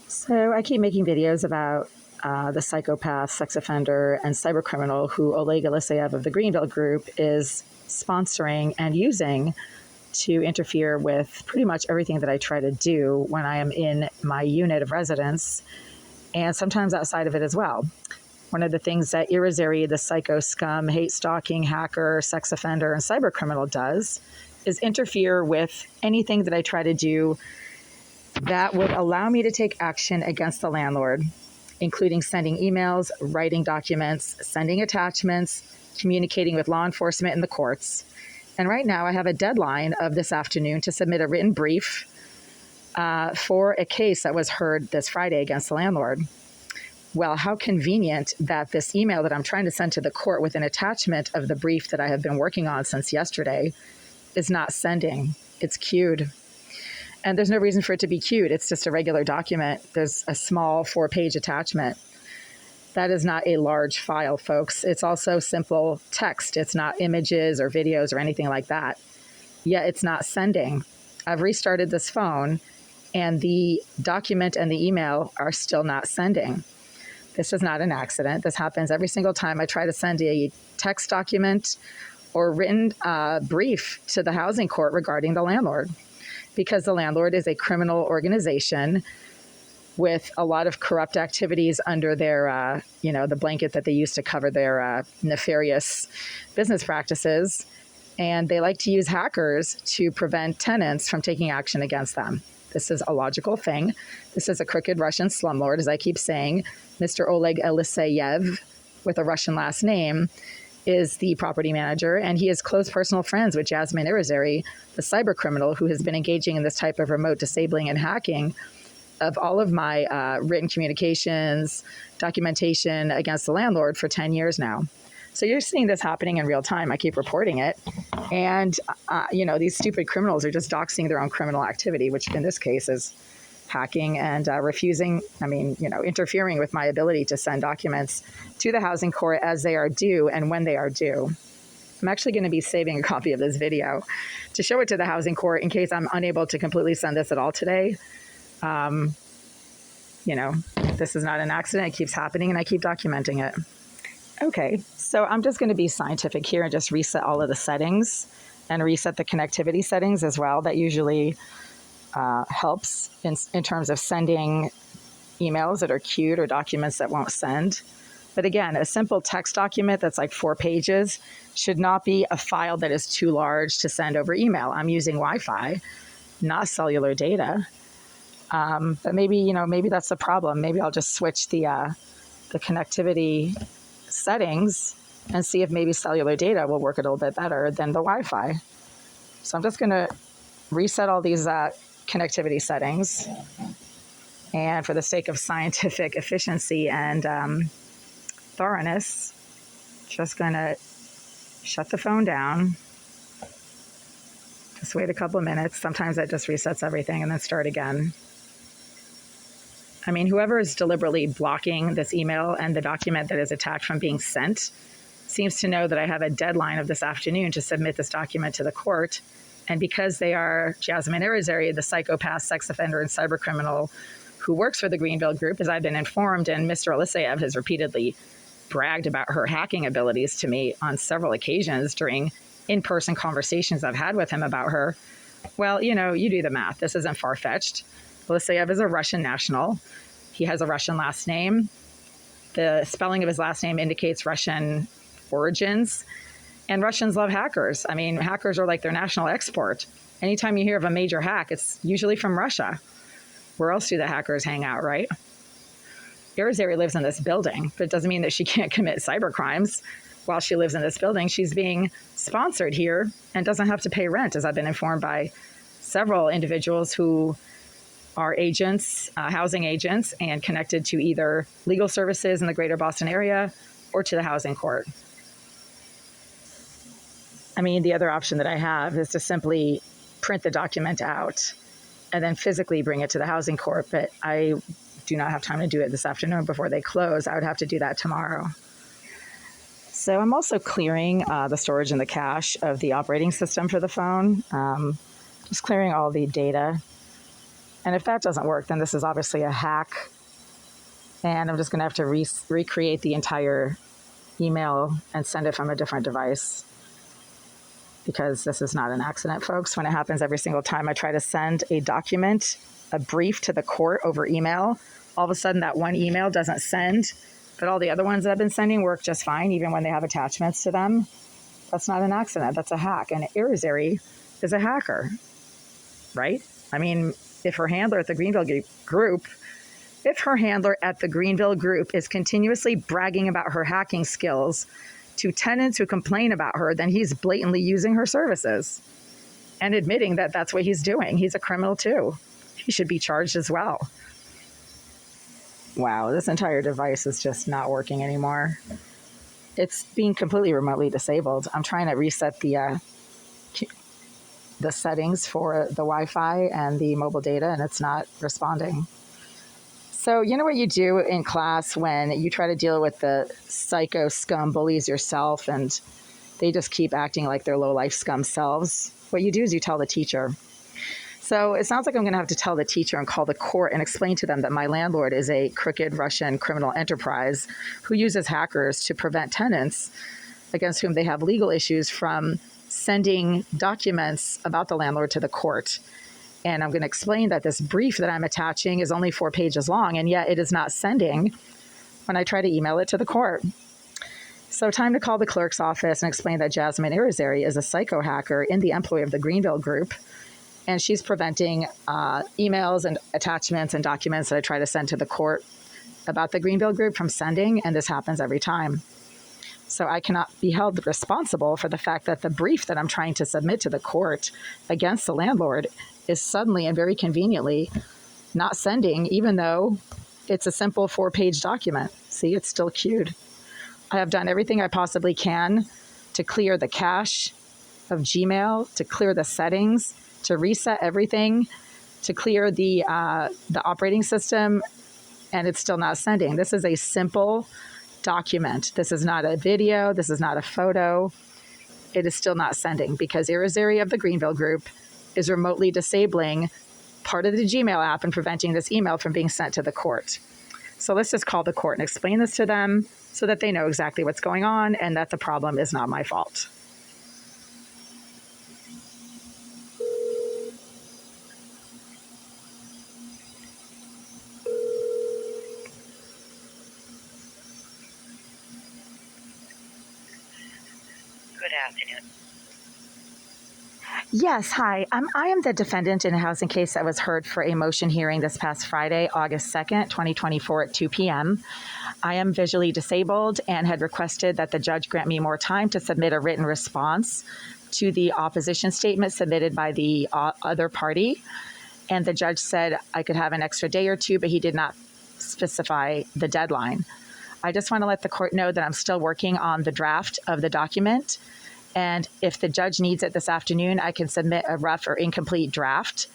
So I keep making videos about the psychopath, sex offender, and cybercriminal who Oleg Eliseyev of the Greenville Group is sponsoring and using to interfere with pretty much everything that I try to do when I am in my unit of residence, and sometimes outside of it as well. One of the things that Irizarry, the psycho scum, hate stalking, hacker, sex offender, and cybercriminal does is interfere with anything that I try to do that would allow me to take action against the landlord, including sending emails, writing documents, sending attachments, communicating with law enforcement and the courts. And right now I have a deadline of this afternoon to submit a written brief for a case that was heard this Friday against the landlord. Well, how convenient that this email that I'm trying to send to the court with an attachment of the brief that I have been working on since yesterday is not sending. It's queued. And there's no reason for it to be queued. It's just a regular document. There's a small 4-page attachment. That is not a large file, folks. It's also simple text. It's not images or videos or anything like that. Yet it's not sending. I've restarted this phone and the document and the email are still not sending. This is not an accident. This happens every single time I try to send a text document or written brief to the housing court regarding the landlord, because the landlord is a criminal organization with a lot of corrupt activities under their, the blanket that they use to cover their nefarious business practices. And they like to use hackers to prevent tenants from taking action against them. This is a logical thing. This is a crooked Russian slumlord, as I keep saying. Mr. Oleg Eliseyev, with a Russian last name, is the property manager, and he is close personal friends with Jasmine Irizarry, the cyber criminal who has been engaging in this type of remote disabling and hacking of all of my written communications, documentation against the landlord for 10 years now. So you're seeing this happening in real time. I keep reporting it. And, these stupid criminals are just doxing their own criminal activity, which in this case is hacking and interfering with my ability to send documents to the housing court as they are due and when they are due. I'm actually going to be saving a copy of this video to show it to the housing court in case I'm unable to completely send this at all today. This is not an accident. It keeps happening and I keep documenting it. Okay, so I'm just going to be scientific here and just reset all of the settings and reset the connectivity settings as well. That usually helps in terms of sending emails that are queued or documents that won't send. But again, a simple text document that's like 4 pages should not be a file that is too large to send over email. I'm using Wi-Fi, not cellular data. But maybe that's the problem. Maybe I'll just switch the connectivity settings and see if maybe cellular data will work a little bit better than the Wi-Fi. So I'm just going to reset all these connectivity settings. And for the sake of scientific efficiency and thoroughness, just going to shut the phone down. Just wait a couple of minutes. Sometimes that just resets everything and then start again. I mean, whoever is deliberately blocking this email and the document that is attached from being sent seems to know that I have a deadline of this afternoon to submit this document to the court. And because they are Jasmine Irizarry, the psychopath, sex offender, and cybercriminal who works for the Greenville Group, as I've been informed, and Mr. Eliseyev has repeatedly bragged about her hacking abilities to me on several occasions during in-person conversations I've had with him about her. Well, you do the math. This isn't far-fetched. Eliseyev is a Russian national. He has a Russian last name. The spelling of his last name indicates Russian origins. And Russians love hackers. I mean, hackers are like their national export. Anytime you hear of a major hack, it's usually from Russia. Where else do the hackers hang out, right? Irizarry lives in this building, but it doesn't mean that she can't commit cyber crimes while she lives in this building. She's being sponsored here and doesn't have to pay rent, as I've been informed by several individuals who are agents, housing agents, and connected to either legal services in the greater Boston area or to the housing court. I mean, the other option that I have is to simply print the document out and then physically bring it to the housing court, but I do not have time to do it this afternoon before they close. I would have to do that tomorrow. So I'm also clearing the storage and the cache of the operating system for the phone. Just clearing all the data. And if that doesn't work, then this is obviously a hack. And I'm just going to have to recreate the entire email and send it from a different device, because this is not an accident, folks. When it happens every single time I try to send a document, a brief to the court over email, all of a sudden that one email doesn't send, but all the other ones that I've been sending work just fine, even when they have attachments to them. That's not an accident. That's a hack. And Irizarry is a hacker, right? I mean, if her handler at the Greenville Group is continuously bragging about her hacking skills to tenants who complain about her, then he's blatantly using her services and admitting that that's what he's doing. He's a criminal too. He should be charged as well. Wow, this entire device is just not working anymore. It's being completely remotely disabled. I'm trying to reset the settings for the Wi-Fi and the mobile data, and it's not responding. So you know what you do in class when you try to deal with the psycho scum bullies yourself and they just keep acting like their low-life scum selves? What you do is you tell the teacher. So it sounds like I'm going to have to tell the teacher and call the court and explain to them that my landlord is a crooked Russian criminal enterprise who uses hackers to prevent tenants against whom they have legal issues from sending documents about the landlord to the court. And I'm going to explain that this brief that I'm attaching is only 4 pages long, and yet it is not sending when I try to email it to the court. So time to call the clerk's office and explain that Jasmine Irizarry is a psycho hacker in the employ of the Greenville Group, and she's preventing emails and attachments and documents that I try to send to the court about the Greenville Group from sending, and this happens every time. So I cannot be held responsible for the fact that the brief that I'm trying to submit to the court against the landlord is suddenly and very conveniently not sending, even though it's a simple 4-page document. See, it's still queued. I have done everything I possibly can to clear the cache of Gmail, to clear the settings, to reset everything, to clear the operating system, and it's still not sending. This is a simple document. This is not a video. This is not a photo. It is still not sending because Irizarry of the Greenville Group is remotely disabling part of the Gmail app and preventing this email from being sent to the court. So let's just call the court and explain this to them so that they know exactly what's going on and that the problem is not my fault. Good afternoon. Yes, hi. I am the defendant in a housing case that was heard for a motion hearing this past Friday, August 2nd, 2024 at 2 p.m. I am visually disabled and had requested that the judge grant me more time to submit a written response to the opposition statement submitted by the other party. And the judge said I could have an extra day or two, but he did not specify the deadline. I just want to let the court know that I'm still working on the draft of the document. And if the judge needs it this afternoon, I can submit a rough or incomplete draft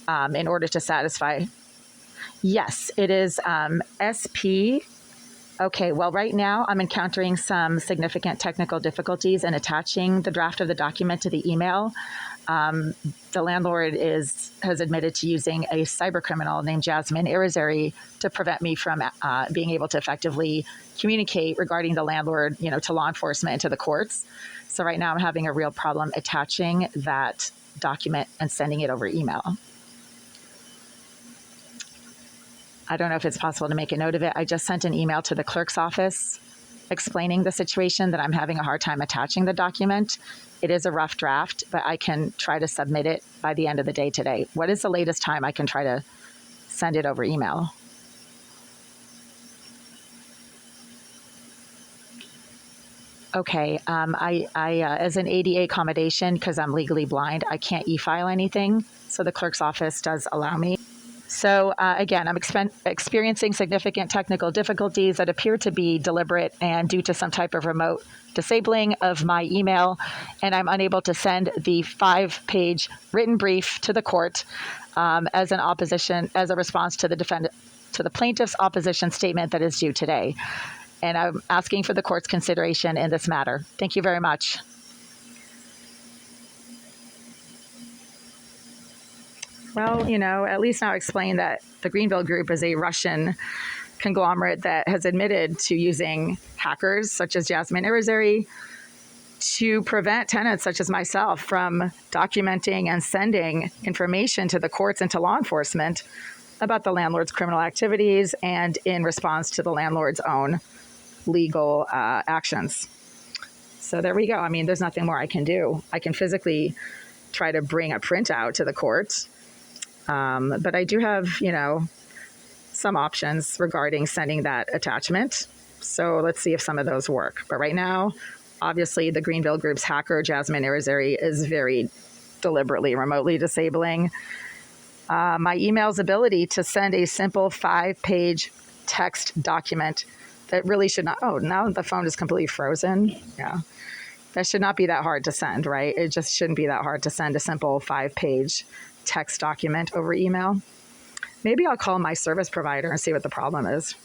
in order to satisfy. Yes, it is SP. Okay, well, right now I'm encountering some significant technical difficulties in attaching the draft of the document to the email. The landlord has admitted to using a cyber criminal named Jasmine Irizarry to prevent me from being able to effectively communicate regarding the landlord, to law enforcement and to the courts. So right now I'm having a real problem attaching that document and sending it over email. I don't know if it's possible to make a note of it. I just sent an email to the clerk's office explaining the situation, that I'm having a hard time attaching the document. It is a rough draft, but I can try to submit it by the end of the day today. What is the latest time I can try to send it over email? Okay, I as an ADA accommodation, because I'm legally blind, I can't e-file anything. So the clerk's office does allow me. So again, I'm experiencing significant technical difficulties that appear to be deliberate and due to some type of remote disabling of my email, and I'm unable to send the 5-page written brief to the court as a response to the plaintiff's opposition statement that is due today. And I'm asking for the court's consideration in this matter. Thank you very much. Well, at least now explain that the Greenville Group is a Russian conglomerate that has admitted to using hackers such as Jasmine Irizarry to prevent tenants such as myself from documenting and sending information to the courts and to law enforcement about the landlord's criminal activities and in response to the landlord's own legal actions. So there we go. I mean, there's nothing more I can do. I can physically try to bring a printout to the court, but I do have, some options regarding sending that attachment. So let's see if some of those work. But right now, obviously, the Greenville Group's hacker, Jasmine Irizarry, is very deliberately remotely disabling my email's ability to send a simple 5-page text document that really should not. Oh, now the phone is completely frozen. Yeah. That should not be that hard to send, right? It just shouldn't be that hard to send a simple 5-page text document over email. Maybe I'll call my service provider and see what the problem is.